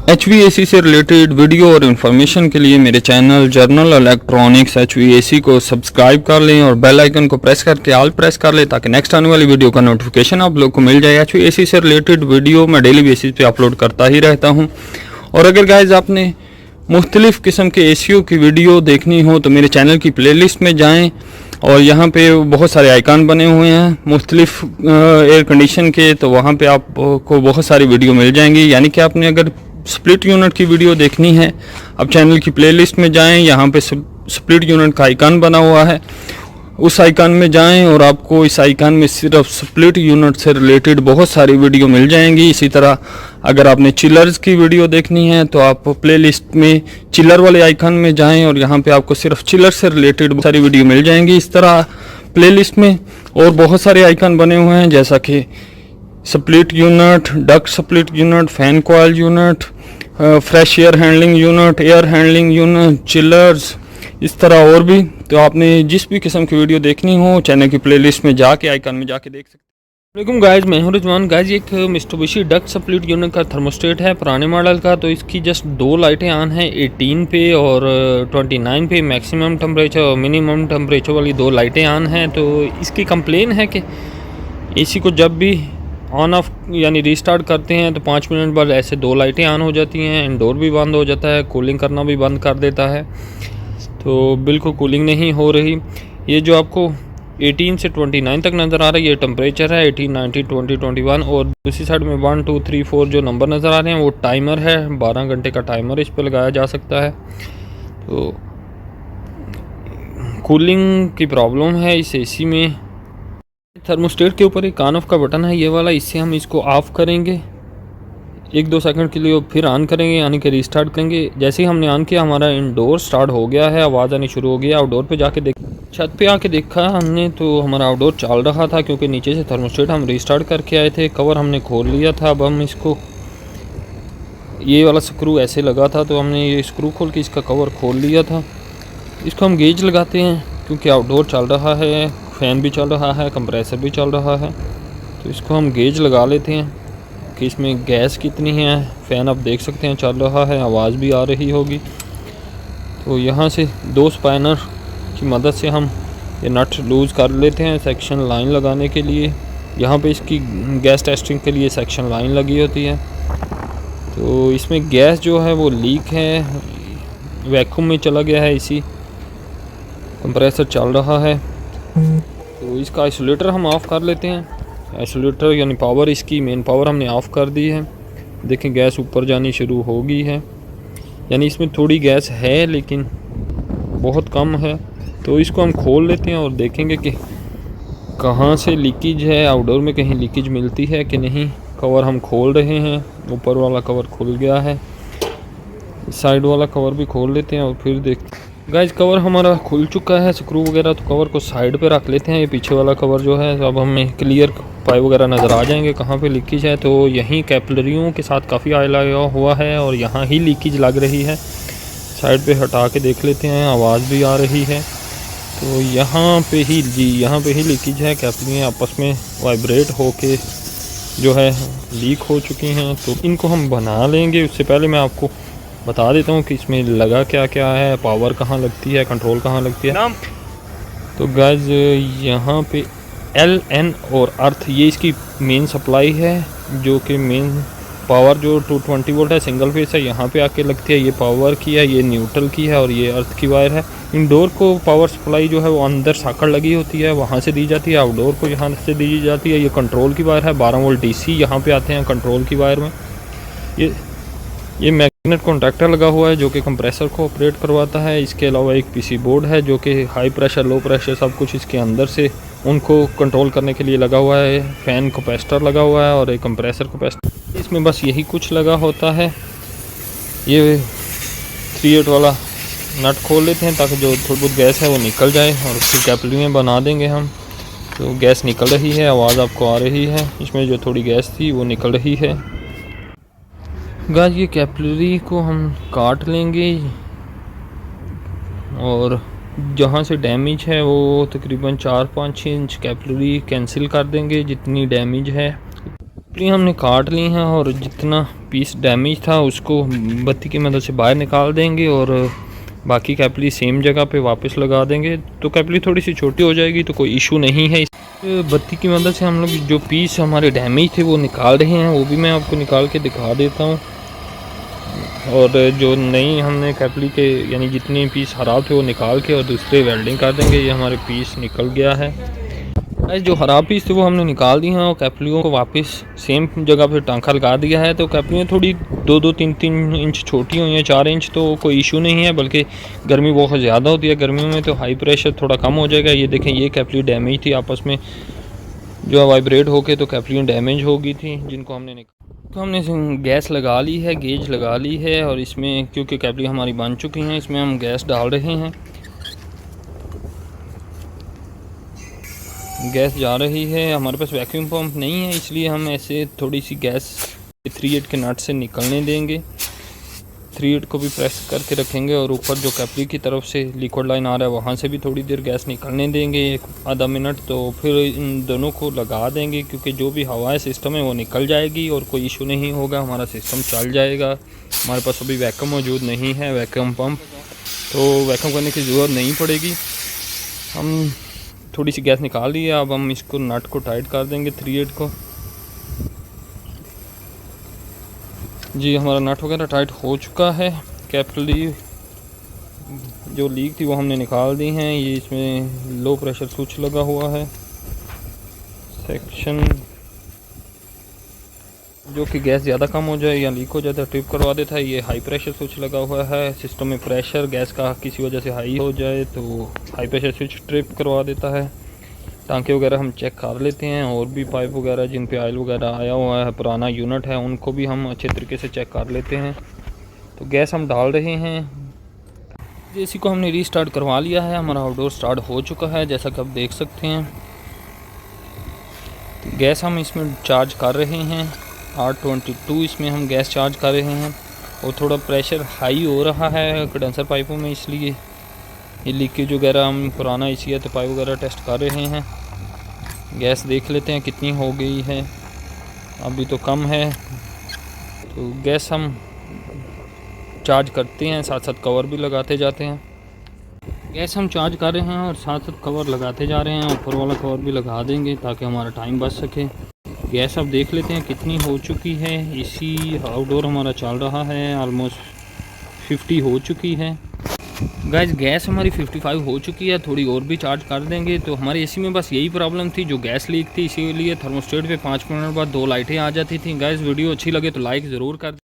HVAC से related video और information के लिए मेरे चैनल जर्नल इलेक्ट्रॉनिक्स HVAC को सब्सक्राइब कर लें और बेल आइकन को प्रेस करके ऑल प्रेस कर लें ताकि नेक्स्ट आने वाली वीडियो का नोटिफिकेशन आप लोग को मिल जाए। HVAC से रिलेटेड वीडियो मैं डेली बेसिस पे अपलोड करता ही रहता हूं। और अगर गाइज आपने मुख्तलिफ़ किस्म के ACO की वीडियो देखनी हो तो मेरे चैनल की प्लेलिस्ट में जाएँ और यहाँ पे बहुत सारे आइकन बने हुए हैं मुख्तलिफ़ एयर कंडीशन के, तो वहाँ पे आपको बहुत सारी वीडियो मिल जाएंगी। यानी कि आपने अगर स्प्लिट यूनिट की वीडियो देखनी है, अब चैनल की प्लेलिस्ट में जाएं, यहाँ पे स्प्लिट यूनिट का आइकन बना हुआ है, उस आइकन में जाएं और आपको इस आइकन में सिर्फ स्प्लिट यूनिट से रिलेटेड बहुत सारी वीडियो मिल जाएंगी। इसी तरह अगर आपने चिलर्स की वीडियो देखनी है तो आप प्लेलिस्ट में चिलर वाले आइकन में जाएं और यहाँ पे आपको सिर्फ चिलर से रिलेटेड बहुत सारी वीडियो मिल जाएंगी। इस तरह प्लेलिस्ट में और बहुत सारे आइकन बने हुए हैं जैसा कि split unit, duct split unit, fan coil unit, fresh air handling unit, air handling unit, chillers, इस तरह और भी। तो आपने जिस भी किस्म की वीडियो देखनी हो चैनल की प्लेलिस्ट में जाके आइकन में जाके देख सकते हैं। वालेकुम गाइज, मैं हूं रिजवान। गाइज एक मित्सुबिशी डक्ट स्प्लिट यूनिट का थर्मोस्टेट है पुराने मॉडल का। तो इसकी जस्ट दो लाइटें ऑन हैं, 18 पे और 29 पे मैक्सिमम टेम्परेचर और मिनिमम टेम्परेचर वाली दो लाइटें ऑन हैं। तो इसकी कंप्लेन है कि AC को जब भी ऑन ऑफ यानी रीस्टार्ट करते हैं तो 5 मिनट बाद ऐसे दो लाइटें ऑन हो जाती हैं, इंडोर भी बंद हो जाता है, कूलिंग करना भी बंद कर देता है। तो बिल्कुल कूलिंग नहीं हो रही। ये जो आपको 18 से 29 तक नज़र आ रहा है ये टेम्परेचर है, 18, 19, 20, 21। और दूसरी साइड में 1, 2, 3, 4 जो नंबर नज़र आ रहे हैं वो टाइमर है, 12 घंटे का टाइमर इस पर लगाया जा सकता है। तो कूलिंग की प्रॉब्लम है इस AC में। थर्मोस्टेट के ऊपर एक ऑन ऑफ का बटन है ये वाला, इससे हम इसको ऑफ़ करेंगे 1-2 सेकंड के लिए और फिर ऑन करेंगे यानी कि रीस्टार्ट करेंगे। जैसे ही हमने ऑन किया हमारा इंडोर स्टार्ट हो गया है, आवाज़ आनी शुरू हो गई। आउटडोर पे जाके छत पे आके देखा हमने तो हमारा आउटडोर चल रहा था क्योंकि नीचे से थर्मोस्टेट हम रीस्टार्ट करके आए थे। कवर हमने खोल लिया था। अब हम इसको, ये वाला स्क्रू ऐसे लगा था तो हमने ये स्क्रू खोल के इसका कवर खोल लिया था। इसको हम गेज लगाते हैं क्योंकि आउटडोर चल रहा है, फ़ैन भी चल रहा है, कंप्रेसर भी चल रहा है। तो इसको हम गेज लगा लेते हैं कि इसमें गैस कितनी है। फ़ैन आप देख सकते हैं चल रहा है, आवाज़ भी आ रही होगी। तो यहाँ से 2 स्पाइनर की मदद से हम ये नट लूज़ कर लेते हैं सेक्शन लाइन लगाने के लिए। यहाँ पे इसकी गैस टेस्टिंग के लिए सेक्शन लाइन लगी होती है। तो इसमें गैस जो है वो लीक है, वैक्यूम में चला गया है, इसी कंप्रेसर चल रहा है। तो इसका आइसोलेटर हम ऑफ़ कर लेते हैं। आइसोलेटर यानी पावर, इसकी मेन पावर हमने ऑफ़ कर दी है। देखें गैस ऊपर जानी शुरू हो गई है, यानी इसमें थोड़ी गैस है लेकिन बहुत कम है। तो इसको हम खोल लेते हैं और देखेंगे कि कहाँ से लीकेज है, आउटडोर में कहीं लीकेज मिलती है कि नहीं। कवर हम खोल रहे हैं, ऊपर वाला कवर खुल गया है, साइड वाला कवर भी खोल लेते हैं और फिर देखते हैं। गाइज कवर हमारा खुल चुका है, स्क्रू वगैरह, तो कवर को साइड पे रख लेते हैं। ये पीछे वाला कवर जो है, अब हमें क्लियर पाइप वगैरह नज़र आ जाएंगे कहाँ पे लीकेज है। तो यहीं कैपिलरियों के साथ काफ़ी ऑयल लगा हुआ है और यहाँ ही लीकेज लग रही है। साइड पे हटा के देख लेते हैं, आवाज़ भी आ रही है। तो यहाँ पे ही यहाँ पे ही लीकेज है। कैपिलरियाँ आपस में वाइब्रेट होके जो है लीक हो चुकी हैं। तो इनको हम बना लेंगे। उससे पहले मैं आपको बता देता हूँ कि इसमें लगा क्या क्या है, पावर कहाँ लगती है, कंट्रोल कहाँ लगती है। तो गाइज यहाँ पे LN और अर्थ, ये इसकी मेन सप्लाई है जो कि मेन पावर जो 220 वोल्ट है, सिंगल फेस है, यहाँ पे आके लगती है। ये पावर की है, ये न्यूट्रल की है और ये अर्थ की वायर है। इंडोर को पावर सप्लाई जो है वो अंदर साकड़ लगी होती है, वहाँ से दी जाती है। आउटडोर को यहाँ से दी जाती है। ये कंट्रोल की वायर है, 12 वोल्ट DC यहाँ पे आते हैं कंट्रोल की वायर में। ये मैग्नेट कॉन्टैक्टर लगा हुआ है जो कि कंप्रेसर को ऑपरेट करवाता है। इसके अलावा एक PC बोर्ड है जो कि हाई प्रेशर, लो प्रेशर सब कुछ इसके अंदर से उनको कंट्रोल करने के लिए लगा हुआ है। फ़ैन कैपेसिटर लगा हुआ है और एक कंप्रेसर कैपेसिटर। इसमें बस यही कुछ लगा होता है। ये 3/8 वाला नट खोल लेते हैं ताकि जो थोड़ी बहुत गैस है वो निकल जाए और फिर कैपिलरी बना देंगे हम। तो गैस निकल रही है, आवाज़ आपको आ रही है। इसमें जो थोड़ी गैस थी वो निकल रही है। गाइस ये कैपिलरी को हम काट लेंगे और जहाँ से डैमेज है वो तकरीबन 4-5 इंच कैपिलरी कैंसिल कर देंगे जितनी डैमेज है। कैपली हमने काट ली हैं और जितना पीस डैमेज था उसको बत्ती की मदद से बाहर निकाल देंगे और बाकी कैपली सेम जगह पे वापस लगा देंगे। तो कैपली थोड़ी सी छोटी हो जाएगी तो कोई इशू नहीं है। बत्ती की मदद से हम लोग जो पीस हमारे डैमेज थे वो निकाल रहे हैं, वो भी मैं आपको निकाल के दिखा देता हूँ। और जो नई हमने कैपली के यानी जितने पीस ख़राब थे वो निकाल के और दूसरे वेल्डिंग कर देंगे। ये हमारे पीस निकल गया है। जो ख़राब पीस थे वो हमने निकाल दिए हैं और कैपलियों को वापस सेम जगह पे टांका लगा दिया है। तो कैपलियाँ थोड़ी 2-3 इंच छोटी हुई हैं, 4 इंच तो कोई इशू नहीं है, बल्कि गर्मी बहुत ज़्यादा होती है। गर्मियों में तो हाई प्रेशर थोड़ा कम हो जाएगा। ये देखें, ये कैपली डैमेज थी आपस में जो वाइब्रेट होके तो कैपलियाँ डैमेज हो गई थी, जिनको हमने गैस लगा ली है, गेज लगा ली है। और इसमें क्योंकि कैपली हमारी बन चुकी हैं, इसमें हम गैस डाल रहे हैं। गैस जा रही है। हमारे पास वैक्यूम पंप नहीं है, इसलिए हम ऐसे थोड़ी सी गैस 3/8 के नट से निकलने देंगे। 3/8 को भी प्रेस करके रखेंगे और ऊपर जो कैपली की तरफ से लिक्विड लाइन आ रहा है वहाँ से भी थोड़ी देर गैस निकलने देंगे, 1 आधा मिनट। तो फिर इन दोनों को लगा देंगे, क्योंकि जो भी हवा सिस्टम है वो निकल जाएगी और कोई इशू नहीं होगा, हमारा सिस्टम चल जाएगा। हमारे पास अभी वैक्यूम मौजूद नहीं है, वैक्यूम पंप, तो वैक्यूम करने की ज़रूरत नहीं पड़ेगी। हम थोड़ी सी गैस निकाल ली है, अब हम इसको नट को टाइट कर देंगे 3/8 को। जी, हमारा नट वगैरह टाइट हो चुका है। कैपली जो लीक थी वो हमने निकाल दी हैं। ये इसमें लो प्रेशर स्विच लगा हुआ है, सेक्शन जो कि गैस ज़्यादा कम हो जाए या लीक हो जाए तो ट्रिप करवा देता है। ये हाई प्रेशर स्विच लगा हुआ है। सिस्टम में प्रेशर गैस का किसी वजह से हाई हो जाए तो हाई प्रेशर स्विच ट्रिप करवा देता है। टांके वगैरह हम चेक कर लेते हैं, और भी पाइप वगैरह जिन पे ऑयल वगैरह आया हुआ है, पुराना यूनिट है, उनको भी हम अच्छे तरीके से चेक कर लेते हैं। तो गैस हम डाल रहे हैं। एसी को हमने रीस्टार्ट करवा लिया है, हमारा आउटडोर स्टार्ट हो चुका है, जैसा कि आप देख सकते हैं। तो गैस हम इसमें चार्ज कर रहे हैं, 822 इसमें हम गैस चार्ज कर रहे हैं। और थोड़ा प्रेशर हाई हो रहा है कंडेंसर पाइपों में, इसलिए ये लीकेज वगैरह, हम पुराना एसी है तो पाइप वगैरह टेस्ट कर रहे हैं। गैस देख लेते हैं कितनी हो गई है, अभी तो कम है। तो गैस हम चार्ज करते हैं, साथ साथ कवर भी लगाते जाते हैं। गैस हम चार्ज कर रहे हैं और साथ साथ कवर लगाते जा रहे हैं। ऊपर वाला कवर भी लगा देंगे ताकि हमारा टाइम बच सके। गैस अब देख लेते हैं कितनी हो चुकी है। इसी आउटडोर हमारा चल रहा है, ऑलमोस्ट 50 हो चुकी है। गाइस, गैस हमारी 55 हो चुकी है, थोड़ी और भी चार्ज कर देंगे। तो हमारे एसी में बस यही प्रॉब्लम थी, जो गैस लीक थी, इसीलिए थर्मोस्टेट पे 5 मिनट बाद 2 लाइटें आ जाती थी। गाइस, वीडियो अच्छी लगे तो लाइक ज़रूर कर